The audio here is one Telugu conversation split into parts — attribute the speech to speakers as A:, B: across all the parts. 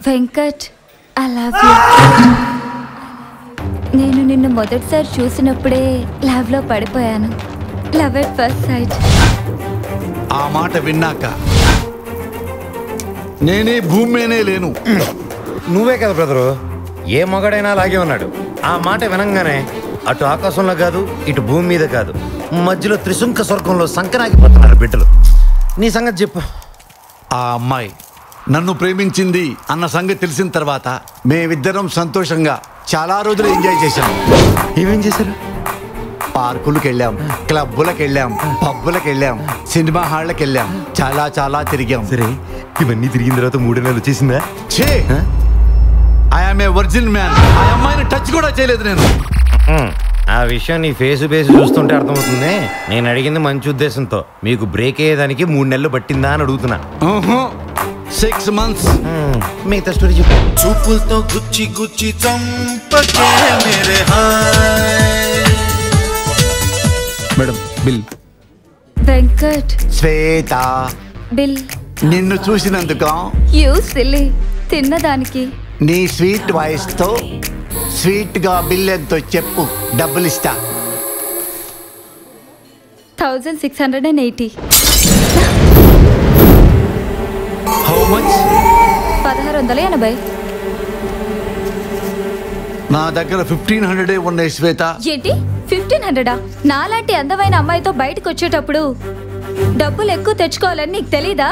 A: Venkat, I love you. నేను నిన్ను మొదటిసారి చూసినప్పుడే లవ్ లో పడిపోయాను. Love at first sight.
B: ఆ మాట విన్నాక నేనే భూమి మీనే లేను.
C: నువ్వే కదా బ్రదరు, ఏ మగాడైనా అలాగే ఉన్నాడు. ఆ మాట వినంగానే అటు ఆకాశంలో కాదు, ఇటు భూమి మీద కాదు, మధ్యలో త్రిశంక స్వర్గంలో సంకనాగిపోతున్నారు బిడ్డలు. నీ సంగతి చెప్పు.
B: ఆ అమ్మాయి నన్ను ప్రేమించింది అన్న సంగతి తెలిసిన తర్వాత మేమిద్దరం సంతోషంగా చాలా రోజులు ఎంజాయ్ చేశాం.
C: ఏమేం చేశారు?
B: పార్కులకు వెళ్ళాం, క్లబ్బులకు వెళ్ళాం, పబ్బులకు వెళ్ళాం, సినిమా హాళ్ళకి వెళ్ళాం, చాలా చాలా తిరిగాం.
C: సరే, ఇవన్నీ తిరిగిన తర్వాత 3 నెలలు వచ్చేసిందా?
B: I'm a virgin man. ఆ అమ్మాయిని టచ్ కూడా చేయలేదు నేను.
C: ఆ విషయం నీ ఫేస్ బేస్ చూస్తుంటే అర్థమవుతుంది. నేను అడిగింది మంచి ఉద్దేశంతో. మీకు బ్రేక్ అయ్యేదానికి 3 నెలలు పట్టిందా అని అడుగుతున్నా.
B: 6 months.
C: మిగతా స్టోరీ చెప్పు.
D: చూపులతో గుచ్చి గుచ్చి చంపకే మేరే హాయ్.
E: Madam bill.
A: Venkat.
B: Swetha,
A: bill.
B: నిన్ను చూసినందుకు
A: యూ సిల్లీ. తిన్నదానికి
B: నీ స్వీట్ వాయిస్ తో స్వీట్ గా బిల్ ఎంతో చెప్పు, డబ్బులు ఇస్తా.
A: 1680.
B: How much?
A: 1680.
B: నా దగ్గర 1500 ఉన్నాయి శ్వేత.
A: ఏంటి 1500? నాలాంటి అందమైన అమ్మాయితో బయటకు వచ్చేటప్పుడు డబ్బులు ఎక్కువ తెచ్చుకోవాలని నీకు తెలీదా?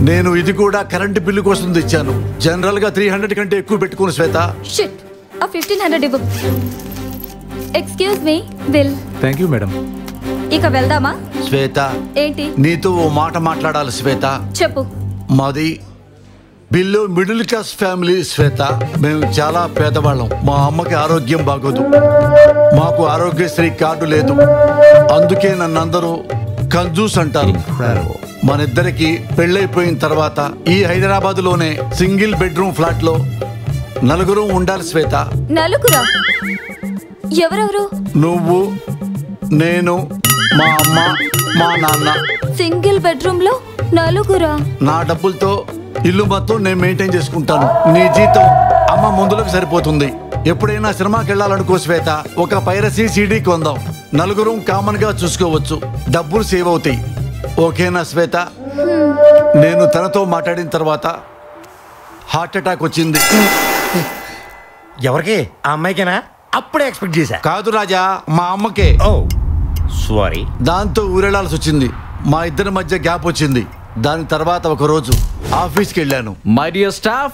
B: నేను ఇది కూడా కరెంటు బిల్లు కోసం తెచ్చాను. జనరల్ గా 300 కంటే ఎక్కువ పెట్టుకోను శ్వేత.
A: షిట్. ఆ 1500 ఇవ్వు. Excuse me, bill.
E: Thank you madam.
A: ఇక వెళ్దామా?
B: శ్వేత,
A: ఏంటి?
B: నీతో ఓ మాట మాట్లాడాలి శ్వేత.
A: చెప్పు.
B: మాది బిల్లు మిడిల్ క్లాస్ ఫ్యామిలీ శ్వేత. మేము చాలా పేదవాళ్ళం. మా అమ్మకి ఆరోగ్యం బాగోదు. మాకు ఆరోగ్యశ్రీ కార్డు లేదు. అందుకే నన్ను అందరూ కంజూస్ అంటారు. మనిద్దరికి పెళ్ళైపోయిన తర్వాత ఈ హైదరాబాద్ లోనే సింగిల్ బెడ్రూమ్ ఫ్లాట్ లో 4 ఉండాలి శ్వేత.
A: 4? ఎవరెవరు?
B: నువ్వు, నేను, మా అమ్మ, మా నాన్న.
A: సింగిల్ బెడ్రూమ్ లో 4?
B: నా డబ్బులతో ఇల్లు మొత్తం నేను మెయింటైన్ చేసుకుంటాను. నీ జీతం అమ్మ మందులకు సరిపోతుంది. ఎప్పుడైనా సినిమాకి వెళ్ళాలనుకో శ్వేత, ఒక పైరసీ సీడీ కొందాం. 4 కామన్ గా చూసుకోవచ్చు. డబ్బులు సేవ్ అవుతాయి. ఓకేనా శ్వేత? నేను తనతో మాట్లాడిన తర్వాత హార్ట్ అటాక్ వచ్చింది.
C: ఎవరికి? ఆ అమ్మాయికేనా? అప్పుడే ఎక్స్పెక్ట్ చేశా.
B: కాదు రాజా, మా అమ్మకే.
C: ఓ సారీ.
B: దాంతో ఊరెళ్ళాల్సి వచ్చింది. మా ఇద్దరి మధ్య గ్యాప్ వచ్చింది. దాని తర్వాత ఒక రోజు ఆఫీస్కి వెళ్ళాను.
E: My dear staff,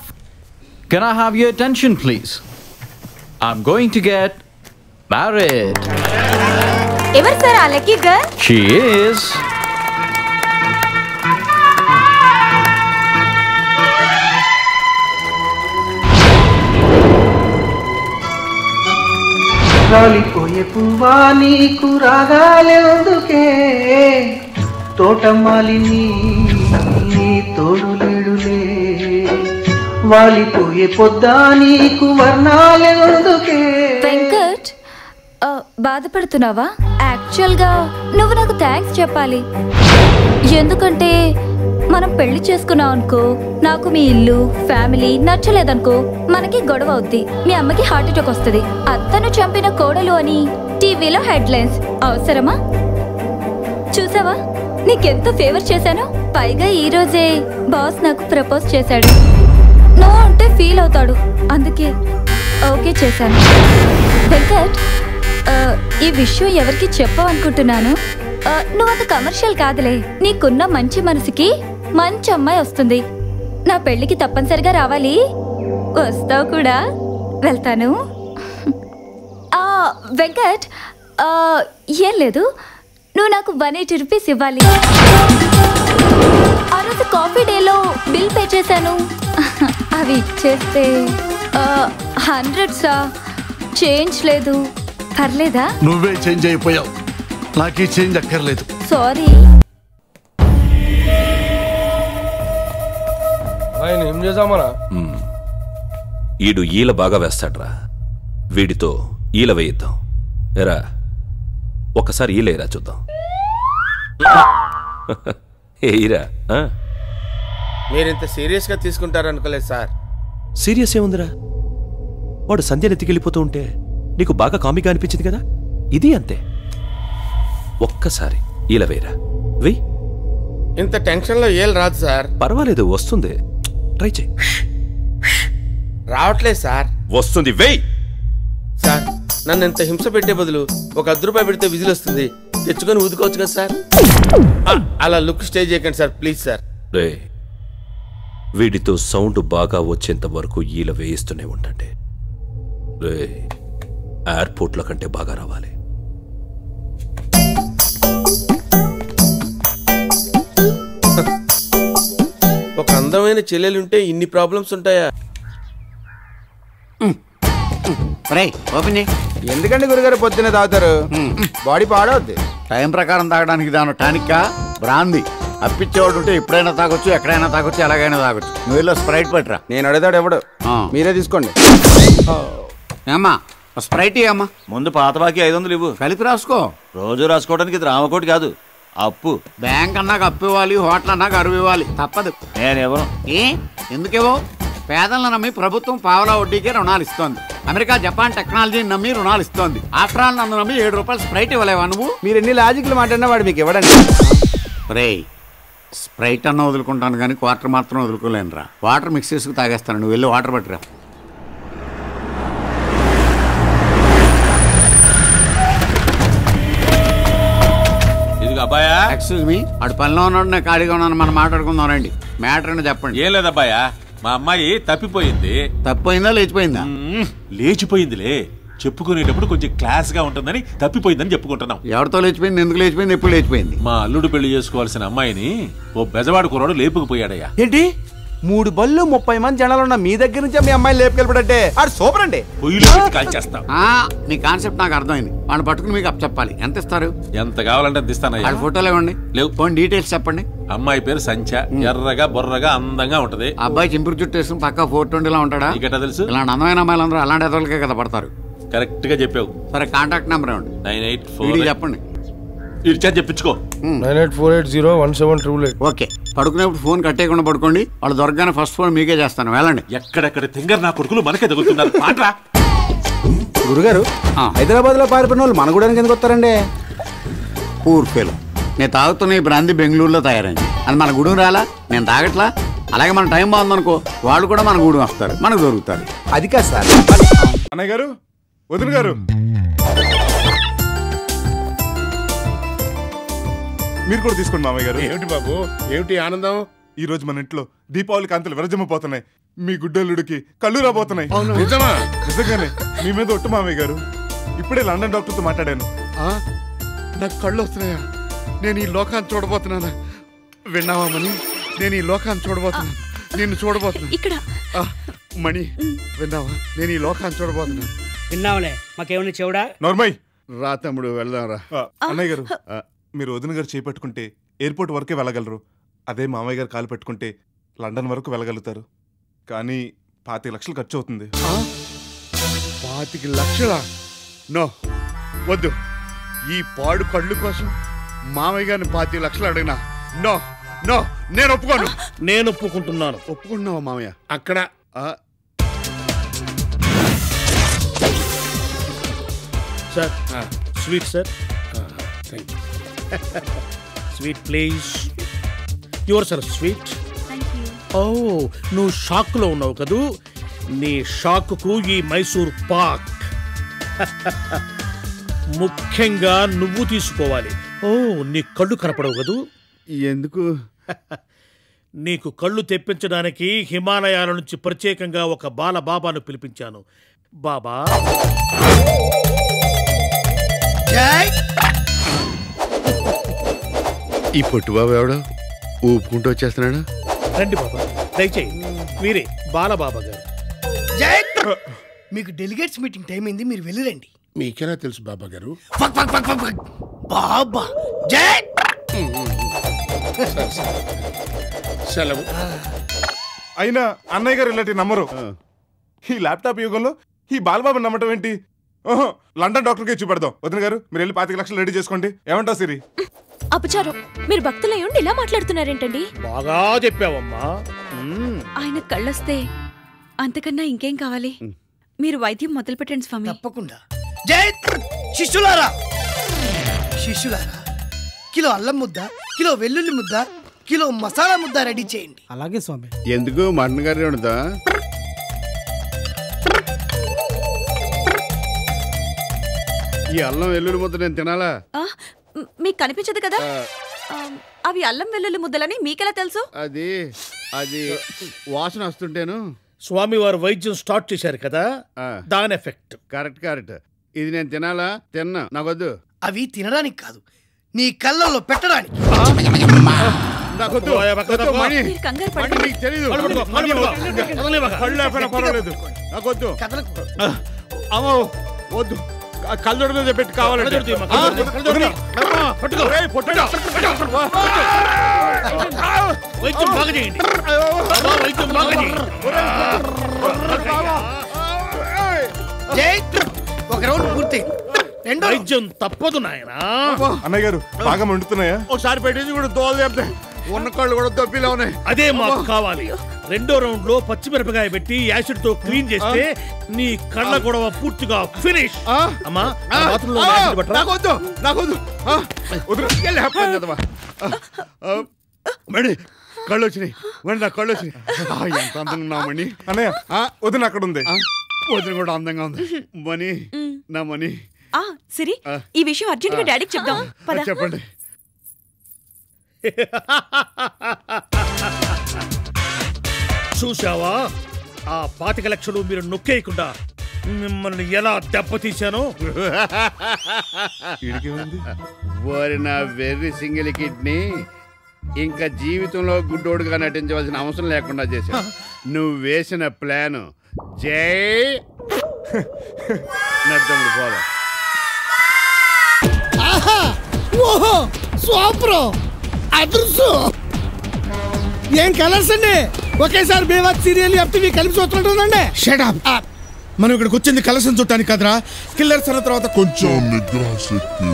E: can I have your attention please? I'm going to get married.
A: ఎవరు సార్ ఆ లక్కీ గర్ల్?
E: She is
F: రాలిపోయే పువ్వా నీకు రాగాలెందుకే, తోటమాలిని నీ తోడు లేడులే, వాలిపోయే పొద్దా నీకు వర్ణాలెందుకే.
A: వెంకట్, బాధపడుతున్నావా? యాక్చువల్ గా నువ్వు నాకు థ్యాంక్స్ చెప్పాలి. ఎందుకంటే మనం పెళ్లి చేసుకున్నాం అనుకో, నాకు మీ ఇల్లు ఫ్యామిలీ నచ్చలేదనుకో, మనకి గొడవ అవుద్ది. మీ అమ్మకి హార్ట్ అటాక్ వస్తుంది. అత్తను చంపిన కోడలు అని టీవీలో హెడ్లైన్స్. అవసరమా? చూసావా నీకెంతో ఫేవర్ చేశాను. పైగా ఈ రోజే బాస్ నాకు ప్రపోజ్ చేశాడు. నో అంటే ఫీల్ అవుతాడు, అందుకే ఓకే చేశాను. వెంకట్, ఈ విషయం ఎవరికి చెప్పాలనుకుంటున్నాను. నువ్వంత కమర్షియల్ కాదులే. నీకున్న మంచి మనసుకి మంచి అమ్మాయి వస్తుంది. నా పెళ్లికి తప్పనిసరిగా రావాలి. వస్తావు కూడా. వెళ్తాను. వెంకట్, ఏం లేదు, నువ్వు నాకు 180 రూపీస్ ఇవ్వాలి. ఆ రోజు కాఫీ డేలో బిల్ పే చేశాను. అవి ఇచ్చేస్తే 100 చేంజ్ లేదు. పర్లేదా?
B: నువ్వే చేంజ్ అయిపోయావు. నాకు ఈ చేంజ్ అక్కర్లేదు.
A: సారీ.
G: ఏం చేసామరా?
H: ఈడు ఈల బాగా వేస్తాడ్రా. వీడితో ఈల వేయిద్దాం. ఎరా ఒకసారి ఈలేరా చూద్దాం. ఏయిరా.
G: మీరింత సీరియస్గా తీసుకుంటారనుకోలేదు సార్. సీరియస్ ఏముందిరా? వాడు సంధ్యను ఎత్తికెళ్ళిపోతూ ఉంటే నీకు బాగా కామిగా అనిపించింది కదా, ఇది అంతే. ఒక్కసారి ఇలా వేరా, వెయ్యి.
I: ఇంత టెన్షన్లో ఏం రాదు సార్.
G: పర్వాలేదు, వస్తుంది, ట్రై చేయి.
I: రావట్లేదు సార్.
G: వస్తుంది, వెయ్యి.
I: సార్ నన్ను ఇంత హింస పెట్టే బదులు ఒక 10 రూపాయలు పెడితే విజిల్ వస్తుంది, తెచ్చుకొని ఊదుకోవచ్చు కదా సార్. అలా లుక్ స్టే చేయకండి సార్, ప్లీజ్ సార్.
G: రే, వీడితో సౌండ్ బాగా వచ్చేంత వరకు ఈల వేయిస్తూనే ఉండండి. రే, ఎయిర్పోర్ట్ల కంటే బాగా రావాలి.
I: ఒక అందమైన చెల్లెలుంటే ఇన్ని ప్రాబ్లమ్స్ ఉంటాయా?
J: ఎందుకండి గురుగారు పొద్దున్నే తాగుతారు? బాడీ పాడవద్ది. టైం ప్రకారం తాగడానికి దాని టానిక్కా బ్రాంది. అప్పిచ్చేవాడు ఉంటే ఎప్పుడైనా తాగొచ్చు, ఎక్కడైనా తాగొచ్చు, ఎలాగైనా తాగొచ్చు. నువ్వు వెళ్ళి స్ప్రైట్ పట్టరా. నేను అడుగుతాడు ఎవడు, మీరే తీసుకోండి. ఏమ్మా స్ప్రైట్ అమ్మా.
K: ముందు పాత బాకీ 500 ఇవ్వు.
J: కలిపి రాసుకో.
K: రోజు రాసుకోవడానికి ఇది రామకోటి కాదు, అప్పు.
J: బ్యాంక్ అన్నాక అప్పు ఇవ్వాలి, హోటల్ అన్నాక అరువు ఇవ్వాలి, తప్పదు.
K: నేనెవరు?
J: ఎందుకేవో పేదలను నమ్మి ప్రభుత్వం పావలా వడ్డీకే రుణాలు ఇస్తోంది. అమెరికా జపాన్ టెక్నాలజీని నమ్మి రుణాలు ఇస్తోంది. ఆఫ్టర్ ఆల్ నన్ను నమ్మి 7 రూపాయలు స్ప్రైట్ ఇవ్వలేవా నువ్వు? మీరు ఎన్ని లాజిక్లు మాట్లాడినా వాడు మీకు ఇవ్వడండి. రే, స్ప్రైట్ అన్న వదులుకుంటాను కానీ క్వార్టర్ మాత్రం వదులుకోలేనురా. వాటర్ మిక్స్ చేసుకు తాగేస్తాను. నువ్వు వెళ్ళి వాటర్ పట్టురా.
K: అబ్బాయా,
J: ఎక్స్క్యూజ్ మీ, అటు పనిలో ఉన్నాడు, నేను ఖాళీగా ఉన్నాను, మనం మాట్లాడుకుందాం రండి. మ్యాటర్ అని చెప్పండి.
K: ఏం లేదబ్బాయా, మా అమ్మాయి తప్పిపోయింది.
J: తప్పిపోయిందా లేచిపోయిందా?
K: లేచిపోయిందిలే. చెప్పుకునేటప్పుడు కొంచెం క్లాస్ గా ఉంటుందని తప్పిపోయిందని చెప్పుకుంటున్నాం.
J: ఎవరితో లేచిపోయింది, ఎందుకు లేచిపోయింది, ఎప్పుడు లేచిపోయింది?
K: మా అల్లుడు పెళ్లి చేసుకోవాల్సిన అమ్మాయిని ఓ బెజవాడు కుర్రాడు లేపుకుపోయాడయ్యా.
J: ఏంటి 3 బళ్ళు 30 మంది జనాలు ఉన్న మీ దగ్గర నుంచే మీ అమ్మాయిని లేపుకెళ్ళిపోడంటే ఆడు సూపర్ అండి.
K: కాల్చేస్తాం.
J: మీ కాన్సెప్ట్ నాకు అర్థమైంది. వాడిని పట్టుకుని మీకు అప్ చెప్పాలి. ఎంత ఇస్తారు?
K: ఎంత కావాలంటే అంత ఇస్తానయ్యా.
J: ఫోటోలు ఇవ్వండి.
K: లేవు,
J: పోనీ డీటెయిల్స్ చెప్పండి.
K: అమ్మాయి పేరు సంచ, ఎర్రగా బొర్రగా అందంగా ఉంటది.
J: అబ్బాయి చింపురు చుట్టూ వేసుకుని పక్క 420 ఉంటాడా?
K: నీకెట్టా తెలుసు?
J: ఇలాంటి అందమైన అమ్మాయిలందరూ అలాంటి ఎదలకే కదా పడతారు.
K: కరెక్ట్ గా చెప్పావు.
J: సరే కాంటాక్ట్ నెంబర్ ఇవ్వండి.
K: 984
J: చెప్పండి.
K: చెప్పించుకో.
J: 984801788. ఓకే, పడుకునేప్పుడు ఫోన్ కట్టేయకుండా పడుకోండి. వాళ్ళు దొరకగానే ఫస్ట్ ఫోన్ మీకే చేస్తాను, వెళ్ళండి.
K: ఎక్కడెక్కడ తింగర్ నా కొడుకులు మనకే తగులుతున్నారు.
J: గురుగారు, హైదరాబాద్ లో పారిపోయిన వాళ్ళు మన కూడా ఎందుకు వస్తారండి? Poor fail. నేను తాగుతున్న ఈ బ్రాంతి బెంగళూరులో తయారైంది. అది మన గుడి రాలా, నేను తాగట్లా. అలాగే మన టైం బాగుందనుకో, వాళ్ళు కూడా మన గూడు వస్తారు, మనకు దొరుకుతారు. అది కాదు సార్.
L: అన్నయ్య గారు, వదిన గారు, మీరు కూడా తీసుకోండి మామయ్య గారు.
I: ఏమిటి బాబు, ఏమిటి ఆనందం?
L: ఈ రోజు మన ఇంట్లో దీపావళి కాంతులు విరజమ్మిపోతున్నాయి. మీ గుడ్డల్లుడికి కళ్ళు రాబోతున్నాయి.
I: నిజమా?
L: నిజంగానే మీ మీద ఒట్టు మామయ్య గారు. ఇప్పుడే లండన్ డాక్టర్తో మాట్లాడాను.
I: నాకు కళ్ళు వస్తున్నాయా? నేను ఈ లోకాన్ని చూడబోతున్నానా? విన్నావా మణి? నేను ఈ లోకాన్ని చూడబోతున్నాను, నిన్ను చూడబోతున్నాను.
M: ఇక్కడ
I: మణి, విన్నావా? నేను ఈ లోకాన్ని చూడబోతున్నాను.
N: విన్నావులే, మాకేమన్నా చెవుడా?
L: నోర్మై
I: రా తమ్ముడు, వెళ్దాం రా.
L: అన్నయ్య గారు, మీరు వదిన గారు చేపట్టుకుంటే ఎయిర్పోర్ట్ వరకే వెళ్ళగలరు. అదే మామయ్య గారు కాలు పెట్టుకుంటే లండన్ వరకు వెళ్ళగలుగుతారు. కానీ 25 లక్షలు ఖర్చు అవుతుంది.
I: 25 లక్షలా? నో, వద్దు. ఈ పాడు కళ్ళు కోసం మామయ్య గారిని 25 లక్షలు అడిగినా నో నో, నేను ఒప్పుకోను.
N: నేను ఒప్పుకుంటున్నాను.
I: ఒప్పుకుంటున్నావా మామయ్య? అక్కడ
N: sir, sweet sir. Sweet please. Your sir sweet. Oh, నువ్వు షాక్లో ఉన్నావు కదూ. నీ షాక్కు ఈ మైసూర్ పాక్ ముఖ్యంగా నువ్వు తీసుకోవాలి. ఓ, నీ కళ్ళు కనపడవు కదూ.
I: ఎందుకు?
N: నీకు కళ్ళు తెప్పించడానికి హిమాలయాల నుంచి ప్రత్యేకంగా ఒక బాల బాబాను పిలిపించాను. బాబా,
I: ఈ పొట్టు బాబు ఎవడో ఊపుకుంటూ వచ్చేస్తున్నాడు.
N: రండి బాబా, దయచేయి. వీరే బాలబాబా గారు.
O: మీకు డెలిగేట్స్ మీటింగ్ టైం అయింది, మీరు వెళ్ళిరండి.
I: మీకెలా తెలుసు బాబా గారు?
O: బాబా జై.
I: సెలవు.
L: అయినా అన్నయ్య గారు ఇలాంటి నమ్మరు. ఈ ల్యాప్టాప్ యుగంలో ఈ బాలబాబు నమ్మటం ఏంటి? ఓహో, లండన్ డాక్టర్కి చూపెడదాం. వదిన గారు, మీరు వెళ్ళి 25 లక్షలు రెడీ చేసుకోండి. ఏమంటావు సిరి?
M: అపచారం, మీరు భక్తులై ఉండి ఇలా మాట్లాడుతున్నారేంటండి?
N: బాగా చెప్పావమ్మా.
M: ఆయన కళ్ళొస్తే
P: అంతకన్నా ఇంకేం కావాలి? మీరు వైద్యం మొదలు పెట్టండి స్వామి.
O: తప్పకుండా. జై శిష్యులారా, శిష్యులారా, కిలో అల్లం ముద్ద, కిలో వెల్లుల్లి ముద్ద, కిలో మసాలా ముద్ద రెడీ చేయండి.
Q: అలాగే స్వామి.
I: ఎందుకు మటన్ కర్రీ ఉండదా? ఈ అల్లం వెల్లుల్లి ముద్ద నేను తినాలా?
P: మీకు కనిపించదు కదా, అవి అల్లం వెల్లుల్లి ముద్దలని మీకెలా తెలుసు?
I: అది అది వాసన వస్తుంటేను.
N: స్వామి వారు వైద్యం స్టార్ట్ చేశారు కదా, దాని ఎఫెక్ట్.
I: Correct correct. ఇది నేను తినాలా? తిన్నా, నాకొద్దు.
O: అవి తినడానికి కాదు, నీ కళ్ళల్లో పెట్టడానికి.
I: నాకొద్దు. అమ్మో వద్దు, కళ్ళొడలో పెట్టి కావాలంటే
N: వైద్యం బాగా చేయండి. వైద్యం బాగా చేయండి.
O: ఒక రౌండ్ పూర్తి. రెండో
N: వైద్యం తప్పదు నాయనా.
L: అన్నయ్య గారు బాగా మండుతున్నాయా?
I: ఒకసారి పెట్టింది కూడా దోలు చెప్తే ఉన్న కళ్ళు కూడా దొబ్బిలా ఉన్నాయి.
N: అదే మాకు కావాలి. రెండో రౌండ్ లో పచ్చిమిరపకాయ పెట్టి యాసిడ్ తో క్లీన్ చేస్తే నీ కళ్ళ గొడవ పూర్తిగా ఫినిష్. అమ్మా
I: నాకొద్దు, నాకొద్దు. మణి కళ్ళు వచ్చినాయి, నా కళ్ళు వచ్చినాయి. ఎంత అందంగా ఉన్నామణి.
L: అన్నయ్య వదిన అక్కడ ఉంది.
I: వదిన కూడా అందంగా ఉంది. మణి, నా మణి.
P: సిరి, ఈ విషయం అర్జెంట్ గా డాడీకి చెప్దాం.
I: చెప్పండి.
N: చూసావా, ఆ 25 లక్షలు మీరు నొక్కేయకుండా మిమ్మల్ని ఎలా దెబ్బతీశానో.
I: ఓరి నా వెర్రి సింగిల్ కిడ్నీ, ఇంకా జీవితంలో గుడ్డోడుగా నటించవలసిన అవసరం లేకుండా చేశా. నువ్వు వేసిన ప్లాన్ జై నద్దముడు పోదా.
O: ఓహో సూపర్, అదృష్టం. ఏం కలర్స్ అండి, ఒకేసారి బేవాత్ సీరియల్ FTV కలిపి చూస్తుంటుందండి.
R: షటప్. మనం ఇక్కడికి వచ్చింది కలర్స్ చూడటానికి కదరా, కిల్లర్స్ అన్న తర్వాత కొంచెం నిద్రాశక్తి.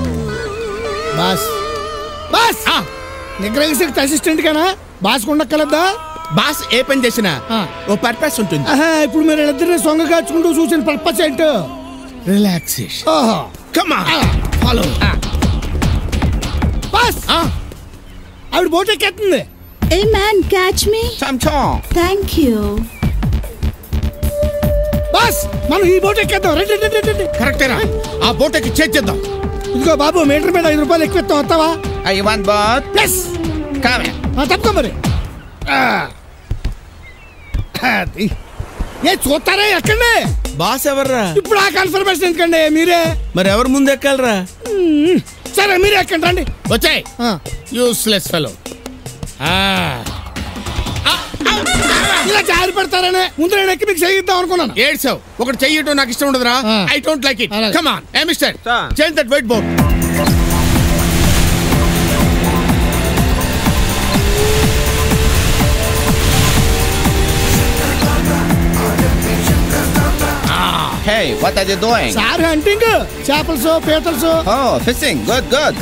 O: బాస్ బాస్ నిగ్రహశక్తి అసిస్టెంట్ గానా? బాస్ ఉండక్కలద్దా?
R: బాస్ ఏ పని చేసినా ఓ పర్పస్ ఉంటుంది.
O: ఇప్పుడు మీరు ఇద్దరిని సొంగ కాచుకుంటూ చూసిన పర్పస్ ఏంటో?
R: రిలాక్సేషన్.
O: ఓహో
R: కమ్ ఆన్ ఫాలో.
O: బాస్ ఆవిడ బోట్ ఎక్కేస్తుంది.
S: Hey man, catch me. Thank you.
O: Boss మనం ఈ బోట్ ఎక్కేద్దాం. రండి.
R: కరెక్టేనా? ఆ బోట్ ఎక్కి చేద్దాం.
O: ఇదిగో బాబు, మీటర్ మీద 5 రూపాయలు ఎక్కువ వస్తావా?
R: I want boat.
O: yes
R: come here.
O: తప్పక మరి. ఏ చూస్తారా ఎక్కండి.
R: బాస్ ఎవర్రా?
O: ఇప్పుడు ఆ కన్ఫర్మేషన్ ఎందుకండి, మీరే.
R: మరి ఎవరు ముందు ఎక్కాలరా?
O: సరే మీరే ఎక్కండి, రండి.
R: వచ్చాయి యూస్లెస్ ఫెలో.
O: ఇలా జారి పెడతారనే ముందు నేను ఎక్కి మీకు చేయిద్దాం అనుకున్నాను.
R: ఏడ్చావు. ఒకటి చెయ్యటం నాకు ఇష్టం ఉండదురా. I don't like it. Come on a mister, change that white board.
T: Hey, what are you doing?
O: Sir hunting, చేపలసో పీతలసో.
T: Oh, fishing. Good, good.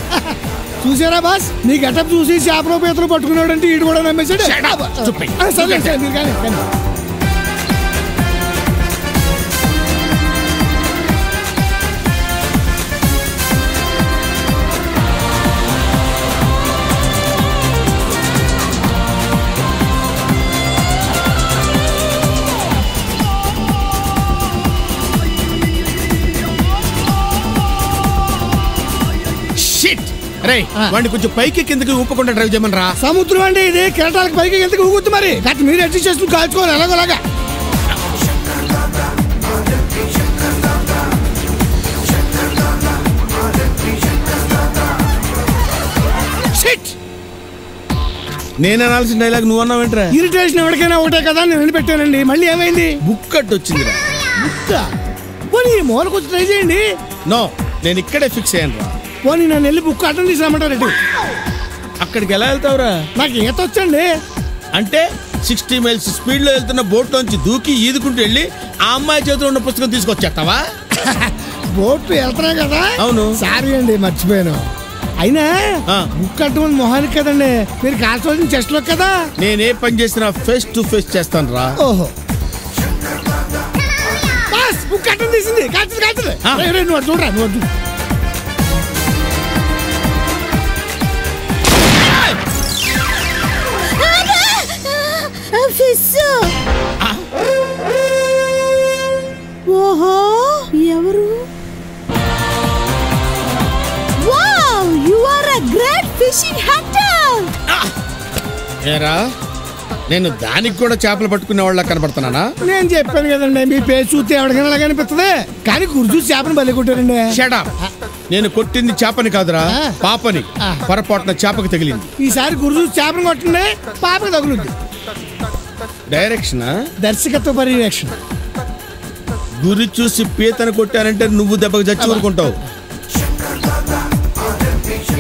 O: చూసారా బాస్, నీ గెటప్ చూసి చేపలు పీతలు పట్టుకున్నాడు అంటే ఈడు కూడా నమ్మేశాడు. సరే సార్ మీరు కానీ.
R: వాడిని కొంచెం పైకి కిందకి ఊపకుండా డ్రైవ్ చేయమని రా.
O: సముద్రం అండి ఇది, కెరటాలకు పైకి ఎందుకు ఊగుద్దు మరి. కాబట్టి మీరు అడ్జస్ట్ చేసుకుని కాల్చుకోవాలి ఎలాగోలాగా.
R: నేను అనాల్సిన డైలాగ్ నువ్వు అన్నావేంట్రా?
O: ఇరిటేషన్ ఎవరికైనా ఒకటే కదా, నేను పెట్టానండి. మళ్ళీ ఏమైంది?
R: బుక్ కట్ వచ్చిందిరా.
O: బుక్క పోనీ మూలకు వచ్చి ట్రై చేయండి.
R: నో, నేను ఇక్కడే ఫిక్స్ అయ్యాను రా.
O: పోనీ నన్ను వెళ్ళి బుక్ అటెండ్ తీసుకురామంటారండి.
R: అక్కడికి ఎలా వెళ్తావురా?
O: నాకు ఈత వచ్చండి.
R: అంటే 60 మైల్స్ స్పీడ్ లో వెళ్తున్న బోట్ లోంచి దూకి ఈదుకుంటూ వెళ్ళి ఆ అమ్మాయి చేతిలో ఉన్న పుస్తకం తీసుకొచ్చేస్తావా?
O: బోట్ వెళ్తున్నా కదా.
R: అవును.
O: సారీ అండి, మర్చిపోయాను. అయినా బుక్ అటువంటి మొహానికి కదండి, మీరు కాల్చవలసిన చెస్ట్ లో కదా.
R: నేనే పని చేసినా ఫేస్ టు ఫేస్ చేస్తాను రా.
O: ఓహో
N: కట్టం తీసింది కాల్చదు నువ్వు చూడరా నువ్వు
S: ఓహో ఎవరు wow you are a great fishing hunter
R: ఏరా నేను దానికి కూడా చేపలు పట్టుకునే వాళ్ళ కనపడుతున్నానా?
N: నేను చెప్పాను కదండి మీ పేరు చూస్తే ఎవరికైనా కనిపిస్తుంది కానీ గురి చూసి చేపను బలి కొట్టారండి.
R: షటప్. నేను కొట్టింది చేపని కాదురా పాపని. పొరపాటున చేపకి తగిలింది.
N: ఈసారి గురి చూసి చేపను కొట్టండి పాపకి తగులుద్ది.
R: డైరెక్షన్
N: దర్శకత్వ పర్యవేక్షణ.
R: గురి చూసి పీతను కొట్టానంటే నువ్వు దెబ్బకి చచ్చి ఊరుకుంటావు.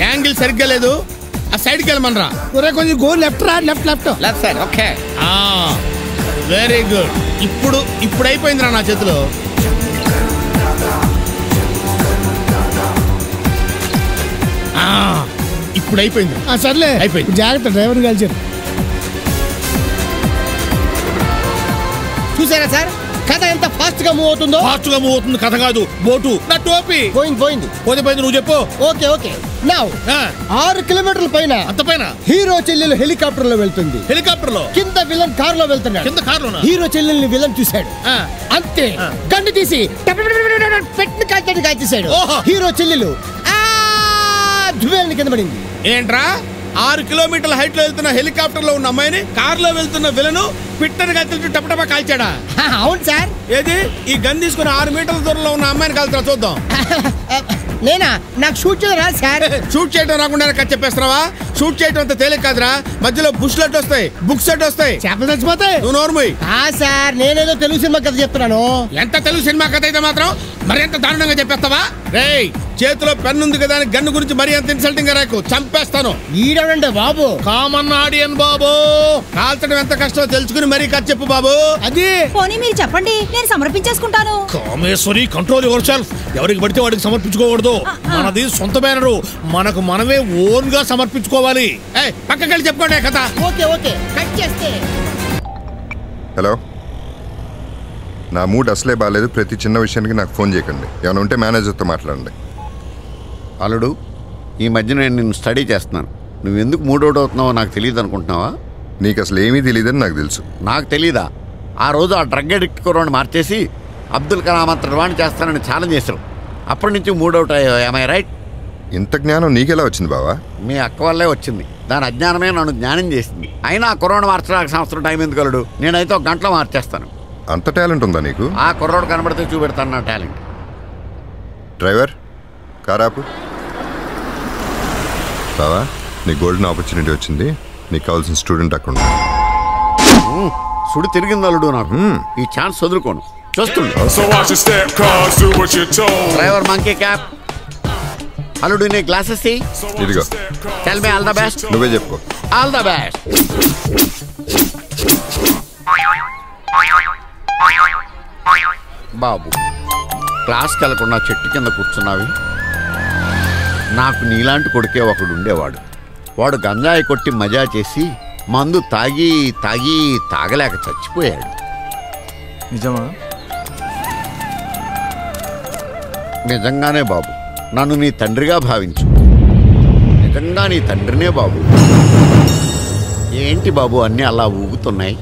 R: యాంగిల్ సరిగ్గా లేదు, ఆ సైడ్కి వెళ్ళమనరా.
N: కొంచెం గో లెఫ్ట్ రా left
R: side. Okay very good. ఇప్పుడు అయిపోయిందిరా నా చేతిలో. ఇప్పుడు అయిపోయింది.
N: సర్లే
R: అయిపోయింది.
N: జాగ్రత్త డ్రైవర్ కలిసారు.
O: చూసారా సార్ కథ ఎంత ఫాస్ట్ గా మూవ్ అవుతుందో?
R: ఫాస్ట్ గా మూవ్ అవుతుంది కథ కాదు బోటు. నా టోపీ
O: పోయింది
R: పోతే నువ్వు చెప్పు.
O: ఓకే నౌ 6 కిలోమీటర్ల పైన
R: అంత పైన
O: హీరో చెల్లెలు హెలికాప్టర్ లో వెళ్తుంది.
R: హెలికాప్టర్ లో
O: కింద విలన్ కార్ లో వెళ్తున్నాడు.
R: కింద కార్ లో
O: హీరో చెల్లెల్ని విలన్ చూశాడు. అంతే గన్ను తీసి పెట్టిన కాల్చాడు కాల్చేశాడు. హీరో చెల్లెలు కింద పడింది.
R: ఏంట్రా 6 కిలోమీటర్ల హైట్ లో వెళ్తున్న హెలికాప్టర్ లో ఉన్న అమ్మాయిని కార్ లో వెళ్తున్న విలను పిట్టని కత్తితో టపటపా కాల్చాడా?
O: అవును సార్.
R: ఏది ఈ గన్ తీసుకుని 6 మీటర్ల దూరంలో ఉన్న అమ్మాయిని కాల్చురా చూద్దాం.
O: నేనా? నాకు షూట్ చేయడం రాదు సార్.
R: షూట్ చేయడం రాకుండా కట్ చెప్పేస్తున్నావా? షూట్ చేయడం అంత తేలిక కాదురా. మధ్యలో బుష్లెట్ వస్తాయి, బుక్ సెట్ వస్తాయి,
N: చేపలు చచ్చిపోతాయి.
R: నువ్వు నోర్మోయ్.
O: సార్ నేనేదో తెలుగు సినిమా కథ చెప్తున్నాను.
R: ఎంత తెలుగు సినిమా కథ అయితే మాత్రం మరి ఎంత దారుణంగా చెప్పేస్తావా? రేయ్ చేతిలో పెన్ ఉంది కదా అని గన్ను గురించి మరి అంత ఇన్సల్టింగ్ గా రాకు, చంపేస్తాను.
O: ఈడవండి బాబు.
R: కామన్ ఆడియన్ బాబు. కాల్చడం ఎంత కష్టమో తెలుసుకుని మరీ కథ చెప్పు బాబు.
O: అది
P: పోనీ మీరు చెప్పండి, నేను సమర్పించేసుకుంటాను.
R: Kameshwari control yourself. ఎవరికి పడితే వాడికి సమర్పించుకోకూడదు. మనది సొంత బ్యానరు, మనకు మనమే ఓన్ గా సమర్పించుకోవాలి. పక్కకి వెళ్ళి చెప్పుకోండి కథ.
O: ఓకే కట్ చేస్తే.
Q: హలో, నా మూడ్ అసలే బాగాలేదు. ప్రతి చిన్న విషయానికి నాకు ఫోన్ చేయకండి. ఏమైనా ఉంటే మేనేజర్తో మాట్లాడండి.
J: అల్లుడు, ఈ మధ్య నేను నిన్ను స్టడీ చేస్తున్నాను. నువ్వు ఎందుకు మూడౌట్ అవుతున్నావో నాకు తెలియదు అనుకుంటున్నావా?
Q: నీకు అసలు ఏమీ తెలియదని నాకు తెలుసు.
J: నాకు తెలీదా? ఆ రోజు ఆ డ్రగ్ అడిక్ట్ కుర్రాడిని మార్చేసి అబ్దుల్ కలాం అంతటి వాడిని చేస్తానని ఛాలెంజ్ చేశారు. అప్పటి నుంచి మూడౌట్ అయ్యావు. I right?
Q: ఇంత జ్ఞానం నీకెలా వచ్చింది బావా?
J: మీ అక్క వల్లే వచ్చింది. దాని అజ్ఞానమే నన్ను జ్ఞానం చేసింది. అయినా ఆ కుర్రాడు మార్చడానికి సంవత్సరం టైం ఎందుకు అల్లుడు? నేనైతే ఒక గంటలో మార్చేస్తాను.
Q: అంత టాలెంట్ ఉందా నీకు?
J: ఆ కుర్రాడు కనబడితే చూపెడతాను నా టాలెంట్.
Q: డ్రైవర్ కారాపు. బావా, నీ గోల్డెన్ ఆపర్చునిటీ వచ్చింది. నీకు కావాల్సిన స్టూడెంట్ అక్కడ
J: సుడి తిరిగింది అల్లుడు నాకు. ఈ ఛాన్స్ వదులుకోను. చూస్తుండు. Driver monkey cap. అల్లుడు నీ గ్లాసెస్
Q: ఇదిగో.
J: Tell me all the best.
Q: నువ్వే చెప్పు.
J: All the best. బాబు, క్లాస్కి వెళ్ళకుండా చెట్టు కింద కూర్చున్నావి. నాకు నీలాంటి కొడుకే ఒకడు ఉండేవాడు. వాడు గంజాయి కొట్టి మజా చేసి మందు తాగి తాగి తాగలేక చచ్చిపోయాడు.
E: నిజమా?
J: నిజంగానే బాబు. నన్ను నీ తండ్రిగా భావించు. నిజంగా నీ తండ్రినే బాబు. ఏంటి బాబు అన్నీ అలా ఊగుతున్నాయి?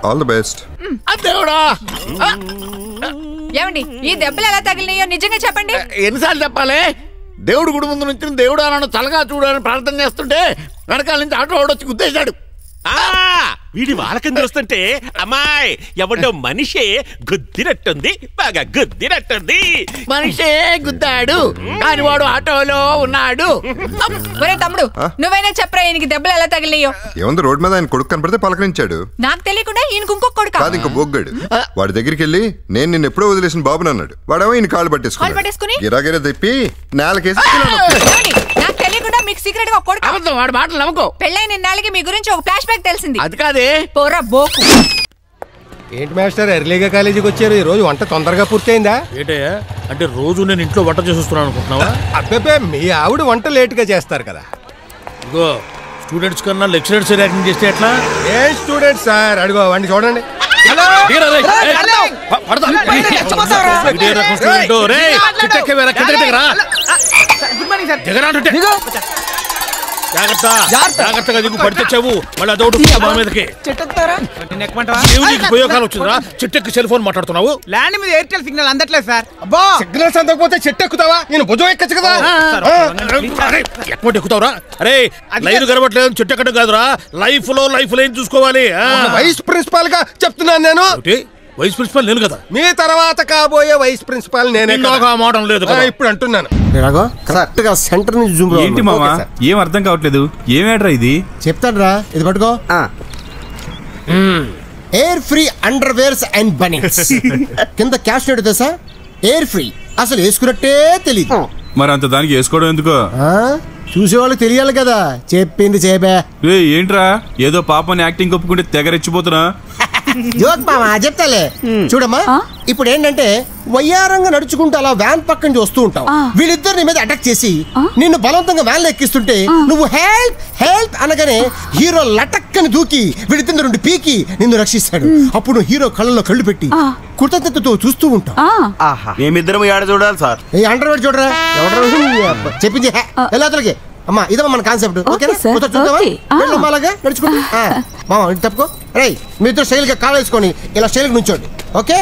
Q: All the best.
J: దేవుడా,
P: ఏమండి ఈ దెబ్బలు ఎలా తగిలినాయో నిజంగా చెప్పండి.
J: ఎన్నిసార్లు చెప్పాలి? దేవుడు గుడి ముందు నుంచి దేవుడు నన్ను తలగా చూడాలని ప్రార్థన చేస్తుంటే వెనకాల నుంచి ఆటో వచ్చి గుద్దేశాడు.
G: వీడి వాలకం చూస్తుంటే అమ్మాయి ఎవడో మనిషే గుద్దినట్టుంది, బాగా గుద్దినట్టుంది.
J: మనిషే గుద్దాడు కానీ వాడు ఆటోలో ఉన్నాడు.
P: ఒరే తమ్ముడు, నువ్వైనా చెప్పరా ఈయనకి దెబ్బలు ఎలా తగిలినాయో?
Q: ఏముంది, రోడ్ మీద ఆయన కొడుకు కనపడితే పలకరించాడు.
P: నాకు తెలియకుండా ఈయనకు ఇంకొక కొడుకు
Q: కాదు, ఇంకో బొగ్గాడు. వాడి దగ్గరికి వెళ్ళి నేను నిన్ను ఎప్పుడో వదిలేసిన బాబుని అన్నాడు. వాడేమో ఈయన కాళ్ళు పట్టేసుకుని గిరాగిరా తిప్పి నేలకేసి
P: నాకు తెలియకుండా మీకు సీక్రెట్ గా కొడుకు.
J: అబద్ధం, వాడు మాటలు నమ్మకో.
P: పెళ్ళైన నాలుగు మీ గురించి ఒక ఫ్లాష్ బ్యాక్ తెలిసింది.
J: అది కాదే
P: పోరా బోకు.
U: ఏంటి మాస్టర్ ఎర్లీగా కాలేజీకి వచ్చారు? ఈ రోజు వంట తొందరగా పూర్తయిందా?
N: ఏంటయ్యా అంటే రోజు నేను ఇంట్లో వంట చేస్తున్నాను అనుకుంటున్నావా?
U: అబ్బే, మీ ఆవిడ వంట లేటుగా చేస్తారు కదా.
N: ఇగో
R: స్టూడెంట్స్ కన్నా లెక్చరర్స్ ర్యాగింగ్ చేస్తే ఎట్లా?
U: ఏ స్టూడెంట్స్ సార్ అడుగు వాడిని చూడండి.
R: జాగ్రత్తగా దిగు, పడితే చెవు మళ్ళీ అదొకటి మా మీదకి. ఉపయోగాలు వచ్చిందిరా, చెట్టెక్కి సెల్ ఫోన్ మాట్లాడుతున్నావు.
D: ల్యాండ్ మీద ఎయిర్టెల్ సిగ్నల్ అందట్లేదు సార్.
U: అబ్బా సిగ్నల్స్ అందకపోతే చెట్టు ఎక్కుతావా? నేను భుజం ఎక్కచ్చు కదా.
R: ఎక్కువ ఎక్కుతావురా? అరే లైన్ గడవట్లేదు, చెట్టు ఎక్కడం కాదురా, లైఫ్ లో లైన్ చూసుకోవాలి.
U: వైస్ ప్రిన్సిపాల్ గా చెప్తున్నాను నేను.
R: వైస్ ప్రిన్సిపాల్ నేను కదా.
U: మీ తర్వాత కాబోయే వైస్ ప్రిన్సిపాల్ నేనే.
R: నాకు ఆ మాట లేదు కదా.
U: ఇప్పుడు అంటున్నాను. కరెక్ట్ గా సెంటర్ నుంచి జూమ్.
V: ఏంటి మామా ఏం అర్థం కావట్లేదు? ఏమేట్రా ఇది?
U: చెప్తాను రా, ఇది పట్టుకో. Air free underwears and banians. కింద క్యాష్ నేడు తెలుసా? Air free. అసలు వేసుకున్నట్టే తెలియదు.
V: మరి అంత దానికి వేసుకోవడం ఎందుకో?
U: చూసేవాళ్ళు తెలియాలి కదా. చెప్పింది చేపే.
V: ఏంట్రా ఏదో పాపని యాక్టింగ్ ఒప్పుకుంటే తెగరెచ్చిపోతున్నా.
U: జోక్ మామా చెప్తాలే. చూడమ్మా, ఇప్పుడు ఏంటంటే వయ్యారంగా నడుచుకుంటూ అలా వ్యాన్ పక్కన వస్తూ ఉంటావు. వీళ్ళిద్దరు నీ మీద అటాక్ చేసి నిన్ను బలవంతంగా వ్యాన్ ఎక్కిస్తుంటే నువ్వు హెల్ప్ హెల్ప్ అనగానే హీరో లటక్కని దూకి వీళ్ళిద్దరు నుండి పీకి నిన్ను రక్షిస్తాడు. అప్పుడు హీరో కళ్ళలో కళ్ళు పెట్టి కృతజ్ఞతతో చూస్తూ ఉంటావు.
C: మేమిద్దరం ఏడ చూడాలి సార్?
U: ఏ అండర్వేర్ చూడరా. ఎవడరా చెప్పింది వెళ్ళతలకి. అమ్మా ఇదమ్మా మన కాన్సెప్ట్. చూద్దామా అలాగా నడుచుకుంటూ. మామ తప్పుకో. రై మీ ఇద్దరు స్టైల్ గా కాల్ వేసుకొని ఇలా స్టైల్ నుంచోండి. ఓకే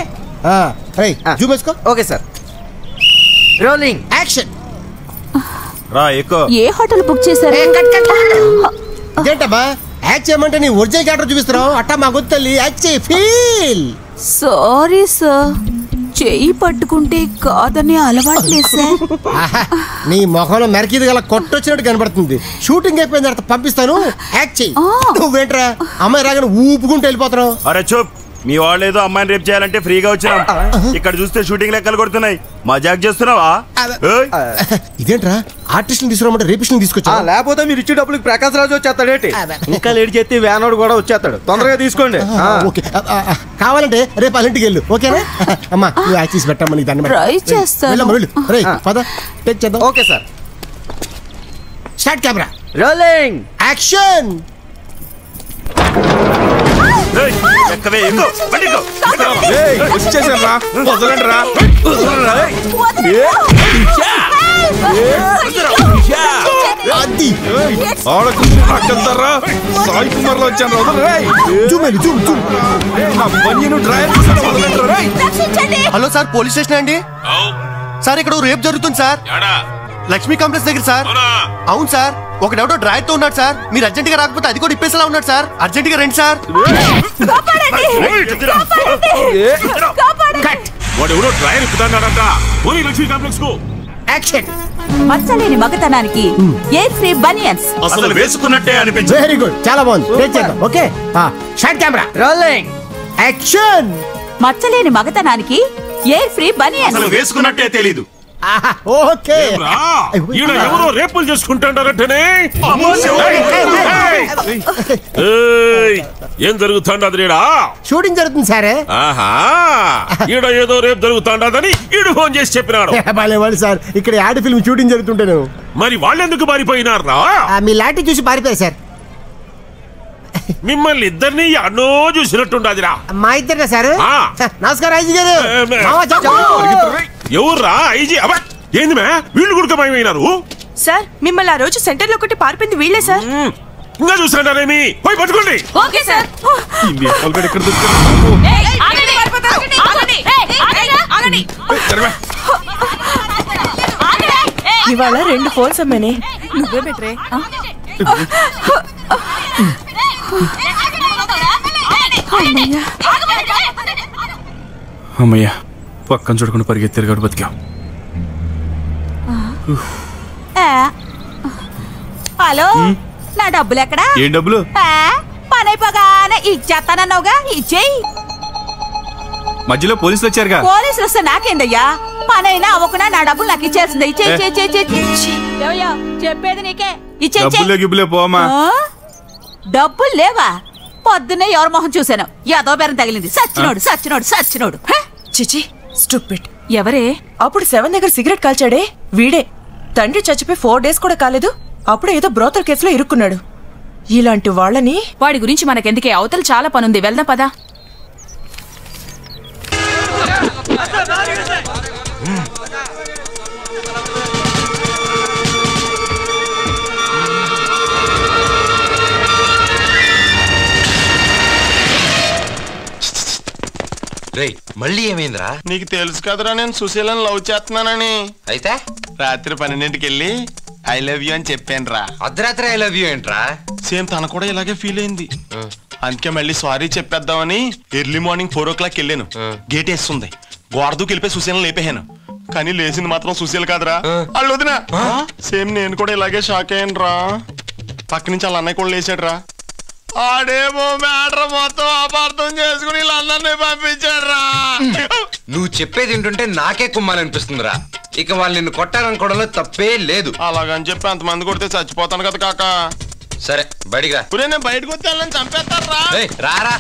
U: రై జూమ్ వేసుకో.
W: Okay sir. Rolling
U: action.
V: రా ఎక్కువ.
A: ఏ హోటల్ బుక్ చేశారు?
U: ఇదేంటమ్మా యాక్ట్ చేయమంటే నీ ఒరిజినల్ క్యారెక్టర్ చూపిస్తున్నావు. అట్టా మా గుర్తల్లి యాక్ట్ చేయి. ఫీల్.
A: సారీ సార్, చెయ్యి పట్టుకుంటే కాదని అలవాట్లేదు సార్.
U: నీ మొహంలో మెరకీది గల కొట్టొచ్చినట్టు కనబడుతుంది. షూటింగ్ అయిపోయిన తర్వాత పంపిస్తాను, యాక్ట్ చెయ్యి. నువ్వేంట్రా అమ్మాయి రాగానే ఊపుకుంటూ వెళ్ళిపోతున్నావు?
C: అరే చూప్, మీ వాళ్ళు ఏదో అమ్మాయిని రేపు చేయాలంటే ఫ్రీగా వచ్చినాం. ఇక్కడ చూస్తే షూటింగ్ లెక్కలు కొడుతున్నాయి. మజాక్ చేస్తున్నావా?
U: ఇదేంట్రా ఆర్టిస్ట్ తీసుకురామంటే రేపిస్ట్ తీసుకొచ్చా?
W: లేకపోతే మీరు ఇచ్చే డబ్బులకి ప్రకాశ్ రాజు వచ్చేస్తాడేంటి? ఇంకా లేట్ చేస్తే వ్యానోడు కూడా వచ్చేస్తాడు. తొందరగా తీసుకోండి.
U: ఓకే కావాలంటే రేపు వాళ్ళ ఇంటికి వెళ్ళు. ఓకేనా? అమ్మా నువ్వు యాక్ట్ చేసి పెట్టమ్మా. దాన్ని
A: ట్రై చేస్తాను.
U: టేక్ చేద్దాం.
W: Okay sir.
U: Start camera.
W: Rolling
U: action.
V: వచ్చేసారా? వదలండిరా. సాయి కుమార్ లో వచ్చాను.
U: హలో సార్, పోలీస్ స్టేషన్ అండి? సార్ ఇక్కడ రేప్ జరుగుతుంది సార్. లక్ష్మీ కాంప్లెక్స్ దగ్గర సార్. అవును సార్, ఒకడెవడో డ్రైవర్ తో ఉన్నాడు సార్. మీరు అర్జెంట్ గా రాకపోతే అది కూడా ఇప్పేసేలా ఉన్నాడు సార్. అర్జెంట్ గా రండి సార్.
K: వాడెవడో డ్రైవర్ ఇప్పుతున్నాడంట. లక్ష్మీ కాంప్లెక్స్ కు.
U: యాక్షన్.
A: మచ్చలేని మగతనానికి ఎయిర్ ఫ్రీ బనియన్స్.
K: అసలు వేసుకున్నట్టే అనిపించింది.
U: వెరీ గుడ్, చాలా బాగుంది. టేక్ చేద్దాం. Okay short camera.
W: Rolling
U: action.
A: మచ్చలేని మగతనానికి ఎయిర్ ఫ్రీ బనియన్స్.
K: అసలు వేసుకున్నట్టే తెలీదు.
U: ఓకే
K: ఎవరో రేపులు చేసుకుంటాడంటేనే ఏం జరుగుతాండదిరా?
U: షూటింగ్ జరుగుతుంది సార్.
K: ఆహా, ఈడ ఏదో రేపు జరుగుతాండదని ఈడు ఫోన్ చేసి చెప్పినాడు.
U: వాళ్ళు సార్ ఇక్కడ యాడ్ ఫిల్మ్ షూటింగ్ జరుగుతుంటాను.
K: మరి వాళ్ళెందుకు పారిపోయినారా?
U: మీ లాఠీ చూసి పారిపోయారు సార్.
K: మిమ్మల్ని ఇద్దరిని ఎన్నో చూసినట్టుండదిరా.
U: మా ఇద్దరే సార్. నమస్కారం ఐజీ గారు.
K: ఎవర్రా ఐజీ? అబ్బా ఏంది మే వీళ్ళు కూడా భయమైనారు
X: సార్. మిమ్మల్ని ఆ రోజు సెంటర్ లో ఒకటి పారిపోయింది వీళ్ళే సార్.
K: ఇంకా చూసినారేమి? పోయి పట్టుకోండి.
X: Okay sir. ఇవాళ 2 ఫోన్స్ అమ్మేనే. నువ్వే బెటరే.
V: అమ్మయ్యా, పక్కన చూడకుండా పరిగెత్తారు కాబట్టి బతికాం.
A: హలో, నా డబ్బులు ఎక్కడా?
V: ఏం డబ్బులు?
A: పని అయిపోగానే ఇచ్చేస్తానన్నావుగా, ఇచ్చేయి.
V: మధ్యలో పోలీసులు వచ్చారుగా.
A: పోలీసులు వస్తే నాకేందయ్యా? పని అయినా అవ్వకుండా నా డబ్బులు నాకు ఇచ్చేసింది. చెప్పేది నీకే.
V: గిబ్బులే పోమా.
A: డబ్బులు లేవా? పొద్దున్నే ఎవరి మొహం చూశాను, ఏదో బెరం తగిలింది. సచ్చినోడు.
X: చిచి స్టూపిడ్. ఎవరే? అప్పుడు 7 దగ్గర సిగరెట్ కాల్చాడే వీడే. తండ్రి చచ్చిపోయి 4 days కూడా కాలేదు. అప్పుడు ఏదో బ్రోతల్ కేసులో ఇరుక్కున్నాడు. ఇలాంటి వాళ్ళని వాడి గురించి మనకెందుకే, అవతల చాలా పనుంది, వెళ్దాం పదా.
C: మళ్ళీ ఏమైందిరా?
B: నీకు తెలుసు కదరా నేను సుశీలను లవ్ చేస్తున్నానని.
C: అయితే
B: రాత్రి 12ంటికి వెళ్ళి ఐ లవ్ యూ అని చెప్పాను రా.
C: అర్ధరాత్రి ఐ లవ్ యూ ఏంట్రా?
B: సేమ్ తన కూడా ఇలాగే ఫీల్ అయింది. అందుకే మళ్ళీ సారీ చెప్పేద్దామని ఎర్లీ మార్నింగ్ 4 o'clock వెళ్ళాను. గేట్ వేస్తుంది, గోడ దూకి వెళ్ళిపోయి సుశీలను లేపేహాను. కానీ లేచింది మాత్రం సుశీల్ కాదురా, వాళ్ళు వదినా. సేమ్ నేను కూడా ఇలాగే షాక్ అయ్యాను రా. పక్క నుంచి వాళ్ళ అన్నయ్య కూడా లేచాడు రా. ఆడేమో మ్యాటర్ మొత్తం అపార్థం చేసుకుని వీళ్ళందరినీ పంపించాడు రా.
C: నువ్వు చెప్పేది ఏంటంటే నాకే కుమ్మాలనిపిస్తుందిరా. ఇక వాళ్ళు నిన్ను కొట్టాలనుకోవడంలో తప్పే లేదు.
B: అలాగని చెప్పి అంతమంది కొడితే చచ్చిపోతాను కదా కాక.
C: సరే బయటికి రా.
B: నేను బయటకు వస్తే వాళ్ళని చంపేస్తారు రా.
C: రారా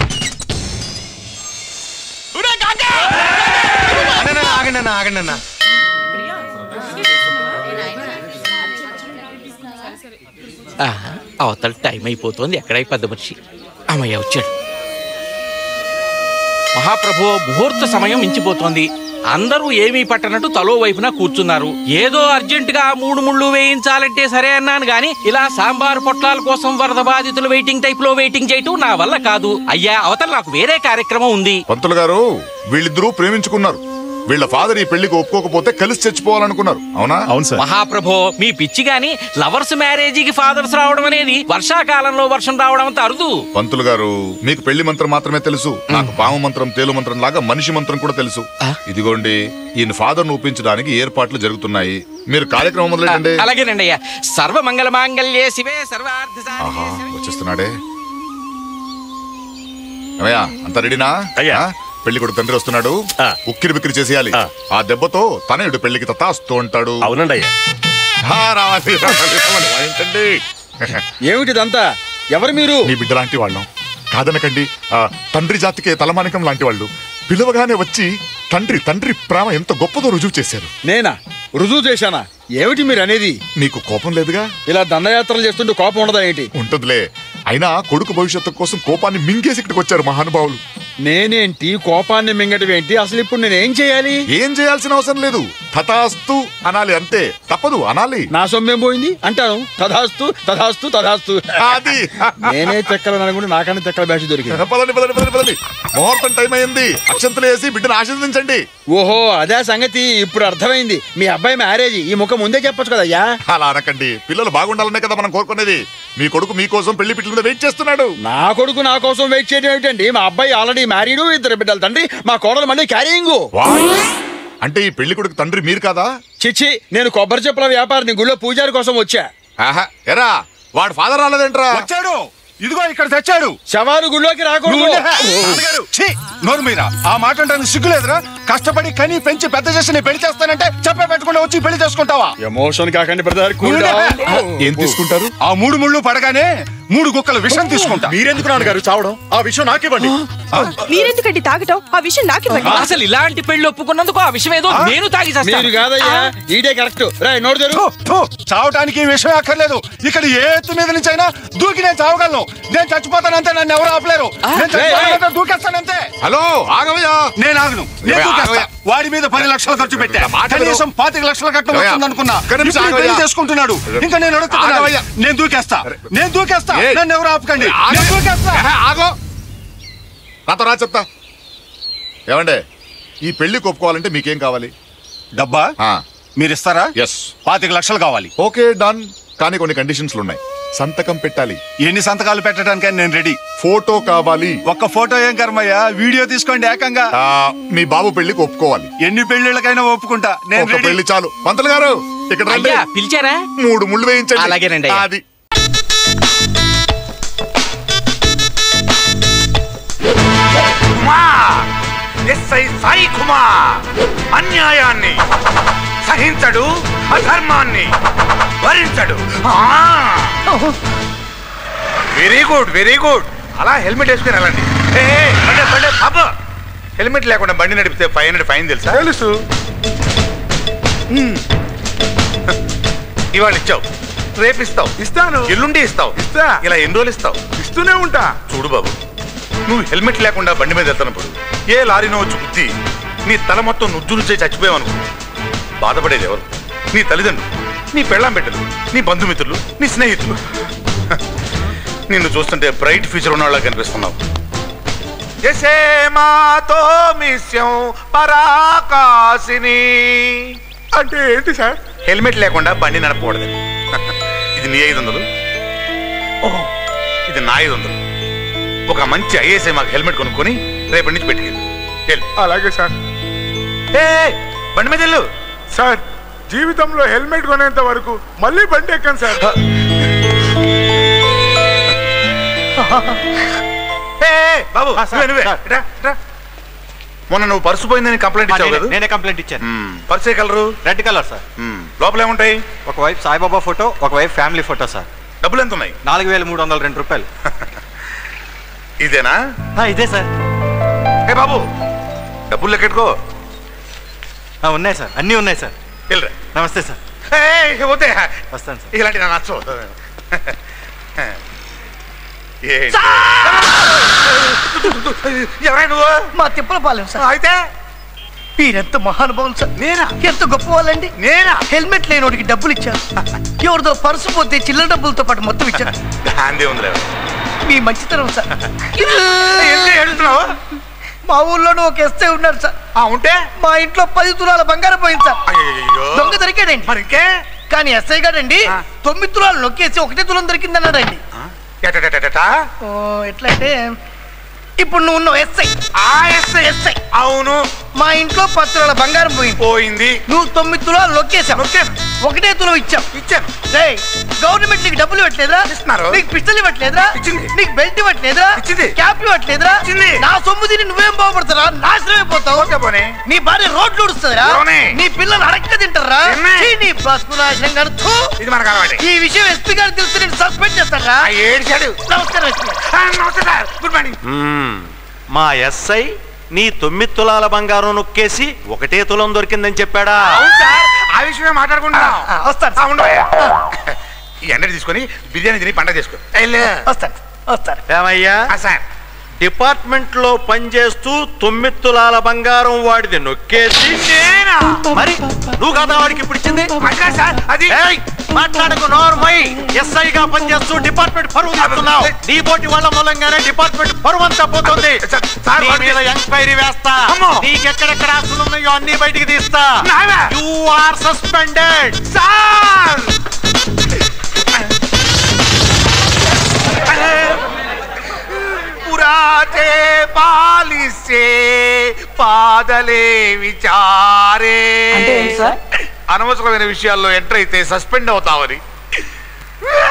C: ఆగండి అన్న, ఆగండి అన్న.
F: అవతల టైం అయిపోతుంది. ఎక్కడై పెద్ద మనిషి అమ్మయ్య వచ్చాడు. మహాప్రభు, ముహూర్త సమయం మించిపోతోంది. అందరూ ఏమీ పట్టనట్టు తలో వైపున కూర్చున్నారు. ఏదో అర్జెంటుగా 3 ముళ్ళు వేయించాలంటే సరే అన్నాను గాని ఇలా సాంబార్ పొట్లాల కోసం వరద బాధితులు వెయిటింగ్ టైప్ లో వెయిటింగ్ చేయటం నా వల్ల కాదు. అయ్యా, అవతల నాకు వేరే కార్యక్రమం ఉంది.
H: పంతులు గారు, వీళ్ళిద్దరూ ప్రేమించుకున్నారు. వీళ్ళ ఫాదర్ ఈ పెళ్లికి ఒప్పుకోకపోతే కలిసి చచ్చిపోవాలనుకున్నారు. అవునా?
F: అవును సార్. మహాప్రభో, మీ పిచ్చి గాని లవర్స్ మ్యారేజీకి ఫాదర్స్ రావడం అనేది వర్షాకాలంలో వర్షం రావడం అంత అరుదు.
H: పంతులు గారు, మీకు పెళ్లి మంత్రం మాత్రమే తెలుసు. నాకు పాము మంత్రం, తేలు మంత్రం లాగా మనిషి మంత్రం కూడా తెలుసు. ఇదిగోండి, ఈయన ఫాదర్ ను ఒప్పించడానికి ఏర్పాట్లు జరుగుతున్నాయి. మీరు కార్యక్రమం మొదలెట్టండి.
F: అలాగేనండి అయ్యా. సర్వమంగళ మాంగళ్యే శివే సర్వార్థ.
H: వచ్చేస్తున్నాడే. అమ్మయ్యా, అంతా రెడీనా? అయ్యా, పెళ్లి కొడుకు తండ్రి వస్తున్నాడు. ఉక్కిరి బిక్కిరి చేసేయాలి. ఆ దెబ్బతో తనయుడు పెళ్లికి తతాస్తూ ఉంటాడు.
M: అవునండి అయ్యా.
H: ఏంటండి
W: ఏమిటిదంతా? ఎవరు మీరు?
H: మీ బిడ్డ లాంటి వాళ్ళం కాదనకండి. తండ్రి జాతికే తలమానికం లాంటి వాళ్ళు. పిలువగానే వచ్చి తండ్రి తండ్రి ప్రేమ ఎంత గొప్పదో రుజువు చేశారు.
W: నేనా రుజువు చేశానా? ఏమిటి మీరు అనేది?
H: మీకు కోపం లేదుగా?
W: ఇలా దండయాత్రలు చేస్తుంటే కోపం ఉండదా ఏంటి?
H: ఉంటుందిలే. అయినా కొడుకు భవిష్యత్తు కోసం కోపాన్ని మింగేసి ఇక్కడికి వచ్చారు మహానుభావులు.
W: నేనేంటి కోపాన్ని మింగటం ఏంటి? అసలు ఇప్పుడు నేనేం చేయాలి?
H: ఏం చేయాల్సిన అవసరం లేదు. తథాస్తు అనాలి, అంతే. తప్పదు, అనాలి.
W: నా సొమ్మేం పోయింది అంటాను. తథాస్తు తథాస్తు తథాస్తు.
H: అది
W: నేనే చెక్కలు అనుకుంటే నాకన్నా చెక్కల బ్యాచ్ దొరికింది.
H: పదండి పదండి పదండి పదండి. ముహూర్తం టైం అయింది. అక్షంతలు వేసి బిడ్డను ఆశీర్వదించండి.
W: ఓహో, అదే సంగతి. ఇప్పుడు అర్థమైంది. మీ అబ్బాయి మ్యారేజ్ ఈ ముఖం ముందే చెప్పొచ్చు కదయ్యా.
H: అలా అనకండి. పిల్లలు బాగుండాలనే కదా మనం కోరుకునేది. మీ కొడుకు మీకోసం పెళ్లి పిల్లల మీద వెయిట్ చేస్తున్నాడు.
W: నా కొడుకు నా కోసం వెయిట్ చేయడం ఏమిటండి? మా అబ్బాయి ఆల్రెడీ మ్యారీడ్, 2 బిడ్డల తండ్రి. మా కోడలు మళ్ళీ క్యారింగ్.
H: అంటే ఈ పెళ్లి కొడుకు తండ్రి మీరు కాదా?
W: చిచ్చి, నేను కొబ్బరి చెప్పుల వ్యాపారిని. గుళ్ళో పూజారి కోసం వచ్చా.
H: ఎరా, వాడు ఫాదర్ రాలేదేంట్రా?
W: వచ్చాడు. ఇదిగో ఇక్కడ తెచ్చాడు. శవాలు గుళ్ళోకి రాకూడదు.
Y: నోరు మీరా ఆ మాట అంటే సిగ్గులేదురా? కష్టపడి కని పెంచి పెద్ద చేసి నేను పెళ్లి చేస్తానంటే చెప్పే పెట్టకుండా వచ్చి పెళ్లి చేసుకుంటావా?
W: ఎమోషన్ కాకండి బ్రదర్.
H: ఏం తీసుకుంటారు?
Y: ఆ 3 ముళ్ళు పడగానే 3 గుక్కల విషం తీసుకుంటా.
W: మీరెందుకు నాన్నగారు చావడం? ఆ విషయం నాకివ్వండి.
X: మీరెందుకండి తాగటం? ఆ విషయం నాకివ్వండి.
F: అసలు ఇలాంటి పెళ్లి ఒప్పుకున్నందుకు ఆ విషయం ఏదో నేను తాగి చేస్తాను.
W: మీరు కాదయ్యా, ఈడే కరెక్ట్. రా నోరు తెరు.
Y: చావటానికి ఈ విషయం అక్కర్లేదు. ఇక్కడ ఏ ఎత్తు మీద నుంచి అయినా దూకి నేను చావగలను. నేను చచ్చిపోతానంతే, నన్ను ఎవరు ఆపలేరు. దూకేస్తానంతే.
H: హలో, ఆగవయ్యా.
Y: నేను ఆగను. వాడి మీద 10 లక్షలు ఖర్చు పెట్టా. కనీసం 25 లక్షల కట్టడం వస్తుంది అనుకున్నా. పెళ్లి చేసుకుంటున్నాడు. ఇంకా నేను అడుగుతున్నా. నేను దూకేస్తా, నేను దూకేస్తా. నన్ను ఎవరు ఆపకండి.
H: ఆగో, నాతో రా చెప్తా. ఏమండే, ఈ పెళ్లి ఒప్పుకోవాలంటే మీకేం కావాలి?
Y: డబ్బా మీరు ఇస్తారా?
H: ఎస్.
Y: 25 లక్షలు కావాలి.
H: Okay, done. కానీ కొన్ని కండిషన్స్లు ఉన్నాయి. సంతకం పెట్టాలి.
Y: ఎన్ని సంతకాలు పెట్టడానికి నేను రెడీ.
H: ఫోటో కావాలి.
Y: ఒక్క ఫోటో ఏం కర్మయ్యా, వీడియో తీసుకోండి ఏకంగా.
H: మీ బాబు పెళ్లికి ఒప్పుకోవాలి.
Y: ఎన్ని పెళ్లిళ్ళకైనా ఒప్పుకుంటా. నేను రెడీ.
H: పెళ్లి చాలు. పంతులు గారు ఇక్కడ రండి.
F: పిలిచారా?
H: 3 ముళ్ళు వేయించండి.
F: అలాగేనండి.
H: అది
Z: సాయి కుమార్ అన్యాయాన్ని సహించడు, అధర్మాన్ని భరించడు. Very good, very good. అలా హెల్మెట్ వేసుకుని వెళ్ళండి. హెల్మెట్ లేకుండా బండి నడిపితే 500 ఫైన్ తెలుసా? తెలుసు. ఇవాళ ఇచ్చావు, రేపు ఇస్తావు,
Y: ఇస్తాను.
Z: ఎల్లుండి ఇస్తావు,
Y: ఇస్తా.
Z: ఇలా ఎన్ని రోజులు ఇస్తావు?
Y: ఇస్తూనే ఉంటా.
Z: చూడు బాబు, నువ్వు హెల్మెట్ లేకుండా బండి మీద వెళ్తున్నప్పుడు ఏ లారీనో వచ్చి గుద్ది నీ తల మొత్తం నుజ్జు నుంచే చచ్చిపోయావు అనుకో, బాధపడేది ఎవరు? నీ తల్లిదండ్రులు, నీ పెళ్ళాం బిడ్డలు, నీ బంధుమిత్రులు, నీ స్నేహితులు. నిన్ను చూస్తుంటే బ్రైట్ ఫ్యూచర్ ఉన్నవాళ్ళ కనిపిస్తున్నావు. జసే మాతో మిస్యం పరాకాశిని
Y: అంటే ఏంటి సార్?
Z: హెల్మెట్ లేకుండా బండి నడపకూడదు. ఇది నీ 500, ఇది నా 500. ఒక మంచి ఐఏఎస్ఐ మాకు హెల్మెట్ కొనుక్కొని రేపటి నుంచి పెట్టుకెళ్ళి.
Y: అలాగే సార్.
Z: బండి మీద వెళ్ళు.
Y: సార్, జీవితంలో హెల్మెట్ కొనేంత వరకు మళ్ళీ బండి ఎక్కాను సార్.
Z: బాబు, మొన్న నువ్వు పర్సు పోయిందని కంప్లైంట్ ఇచ్చావు కదా?
I: నేనే కంప్లైంట్ ఇచ్చాను.
Z: పర్సు ఏ కలరు?
I: Red colour sir.
Z: లోపల ఏముంటాయి?
I: ఒకవైపు సాయిబాబా ఫోటో, ఒకవైపు ఫ్యామిలీ ఫోటో సార్.
Z: డబ్బులు ఎంత ఉన్నాయి?
I: 4,302 రూపాయలు.
Z: ఇదేనా?
I: ఇదే సార్.
Z: ఏ బాబు, డబ్బులు లెక్కెట్టుకో.
I: ఉన్నాయి సార్, అన్నీ ఉన్నాయి సార్.
Z: వెళ్ళరా.
I: నమస్తే సార్.
Z: పోతే
I: వస్తాను సార్.
Z: ఇలాంటి నా నచ్చు. ఎవరైనా నువ్వు?
L: మా తిప్పల పాలెం సార్.
Z: అయితే
L: మీరెంత మహానుభావులు సార్.
Z: నేనా?
L: ఎంత గొప్ప వాళ్ళండి.
Z: నేనా?
L: హెల్మెట్ లేనోడికి డబ్బులు ఇచ్చారు. ఎవరిదో పర్సు పోతే చిల్లర డబ్బులతో పాటు మొత్తం ఇచ్చారు.
Z: గాంధీ ఉందిలే.
L: మీ మంచితనం సార్.
Z: ఏడుస్తున్నావు?
L: మా ఊళ్ళోనూ ఒక ఎస్ఐ ఉన్నారు సార్.
Z: ఉంటే
L: మా ఇంట్లో 10 తులాల బంగారం పోయింది సార్. దొంగ దొరికాడండి.
Z: మరికే
L: కానీ ఎస్ఐ గారండి 9 తులాలు నొక్కేసి 1 తులం దొరికిందన్నాడండి. ఎట్లా అంటే ఇప్పుడు నువ్వు ఉన్నావు ఎస్ఐ. ఎస్ఐ
Z: అవును.
L: మా ఇంట్లో 10 తులాల బంగారం
Z: పోయింది.
L: నువ్వు 9 తులాలు నొక్కేసావు. 1 తులం ఇచ్చావు. గవర్నమెంట్ నీకు డబ్బులు ఇవ్వట్లేదురా?
Z: ఇస్తున్నారు.
L: నీకు పిస్టల్ ఇవ్వట్లేదురా?
Z: ఇచ్చింది.
L: నీకు బెల్ట్ ఇవ్వట్లేదురా?
Z: ఇచ్చింది.
L: క్యాప్ ఇవ్వట్లేదురా?
Z: ఇచ్చింది.
L: నా సొమ్ము తిని నువ్వేం బాగుపడతారా? నాశనం అయిపోతావు. నీ భార్య రోడ్లు ఉడుస్తుందిరా? నీ పిల్లలు అడక్క తింటారా? నీ బతుకు నాశనం కడుతూ.
Z: ఇది మనకు అలవాటే.
L: ఈ విషయం ఎస్పీ గారు తెలిస్తే నేను సస్పెండ్ చేస్తారా?
Z: ఏడ్చాడు.
L: నమస్కారం ఎస్పీ.
Z: నమస్తే సార్. Good morning.
I: మా ఎస్ఐ నీ 9 తులాల బంగారం నొక్కేసి 1 తులం దొరికిందని చెప్పాడా?
Z: ఆ విషయమే మాట్లాడుకుంటున్నాం.
L: వస్తాను.
Z: ఈ ఎండని తీసుకొని బిర్యానీ తిని పండగ చేసుకో.
L: వస్తాను.
I: ఏమయ్యా
Z: సార్,
I: డిపార్ట్మెంట్ లో పనిచేస్తూ 9 తులాల బంగారం వాడిది నొక్కేసి మరి నువ్వు కదా వాడికి ఇప్పుడు ఇచ్చింది?
Z: అది
I: మాట్లాడకు నోర్మై. ఎస్ఐ గా పనిచేస్తూ డిపార్ట్మెంట్ పరువు తీస్తున్నావు. నీ పోటీ వాళ్ళ మూలంగానే డిపార్ట్మెంట్ పరువు అంతా పోతుంది. నీ మీద ఎంక్వైరీ వేస్తా. నీకెక్కడెక్కడ ఆస్తులు ఉన్నాయో అన్ని బయటికి తీస్తా. You are suspended.
Z: పురాతే పాలిసే పాదలే విచారే. అనవసరమైన విషయాల్లో ఎంటర్ అయితే సస్పెండ్ అవుతావని.